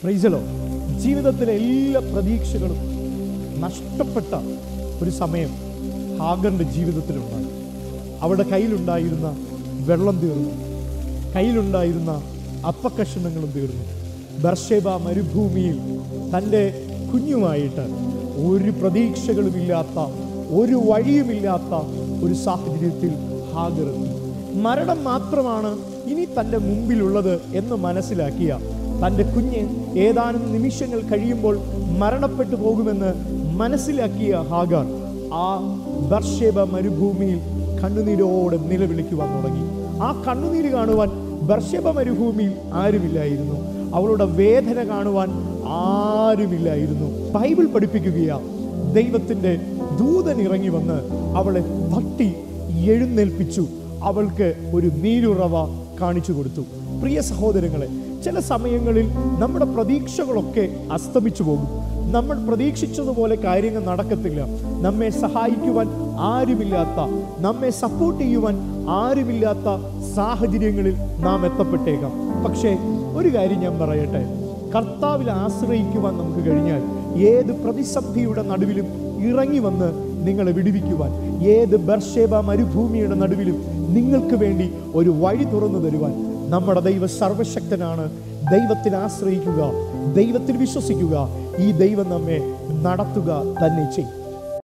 Praise the Lord. ജീവിതത്തിലെ എല്ലാ പ്രതീക്ഷകളും നഷ്ടപ്പെട്ട ഒരു സമയം ഹാഗറിൻ്റെ ജീവിതത്തിലുണ്ടായി. അവളുടെ കയ്യിലുണ്ടായിരുന്ന വെള്ളം തീർന്നു, കയ്യിലുണ്ടായിരുന്ന അപ്പക്കഷണങ്ങളും തീർന്നു. ബർശേബ മരുഭൂമിയിൽ തൻ്റെ കുഞ്ഞുമായിട്ട് ഒരു പ്രതീക്ഷകളുമില്ലാത്ത, ഒരു വഴിയുമില്ലാത്ത ഒരു സാഹചര്യത്തിൽ ഹാഗർ എത്തി. മരണം മാത്രമാണ് ഇനി തൻ്റെ മുമ്പിലുള്ളത് എന്ന് മനസ്സിലാക്കിയ തൻ്റെ കുഞ്ഞ് ഏതാനും നിമിഷങ്ങൾ കഴിയുമ്പോൾ മരണപ്പെട്ടു പോകുമെന്ന് മനസ്സിലാക്കിയ ഹാഗർ ആ ബർശേബ മരുഭൂമിയിൽ കണ്ണുനീരോടെ നിലവിളിക്കുവാൻ തുടങ്ങി. ആ കണ്ണുനീര് കാണുവാൻ ബർശേബ മരുഭൂമിയിൽ ആരുമില്ലായിരുന്നു. അവളുടെ വേദന കാണുവാൻ ആരുമില്ലായിരുന്നു. ബൈബിൾ പഠിപ്പിക്കുകയാ, ദൈവത്തിൻ്റെ ദൂതൻ ഇറങ്ങി വന്ന് അവളെ തട്ടി എഴുന്നേൽപ്പിച്ചു. അവൾക്ക് ഒരു നീരുറവ കാണിച്ചു കൊടുത്തു. പ്രിയ സഹോദരങ്ങളെ, ചില സമയങ്ങളിൽ നമ്മുടെ പ്രതീക്ഷകളൊക്കെ അസ്തമിച്ചു പോകും. നമ്മൾ പ്രതീക്ഷിച്ചതുപോലെ കാര്യങ്ങൾ നടക്കത്തില്ല. നമ്മെ സഹായിക്കുവാൻ ആരുമില്ലാത്ത, നമ്മെ സപ്പോർട്ട് ചെയ്യുവാൻ ആരുമില്ലാത്ത സാഹചര്യങ്ങളിൽ നാം എത്തപ്പെട്ടേക്കാം. പക്ഷേ ഒരു കാര്യം ഞാൻ പറയട്ടെ, കർത്താവിൽ ആശ്രയിക്കുവാൻ നമുക്ക് കഴിഞ്ഞാൽ ഏത് പ്രതിസന്ധിയുടെ നടുവിലും ഇറങ്ങി വന്ന് നിങ്ങളെ വിടുവിക്കുവാൻ, ഏത് ബർശേബ മരുഭൂമിയുടെ നടുവിലും നിങ്ങൾക്ക് വേണ്ടി ഒരു വഴി തുറന്നു തരുവാൻ നമ്മുടെ ദൈവം സർവശക്തനാണ്. ദൈവത്തിൽ ആശ്രയിക്കുക, ദൈവത്തിൽ വിശ്വസിക്കുക. ഈ ദൈവം നമ്മെ നടത്തുക തന്നെ ചെയ്യും.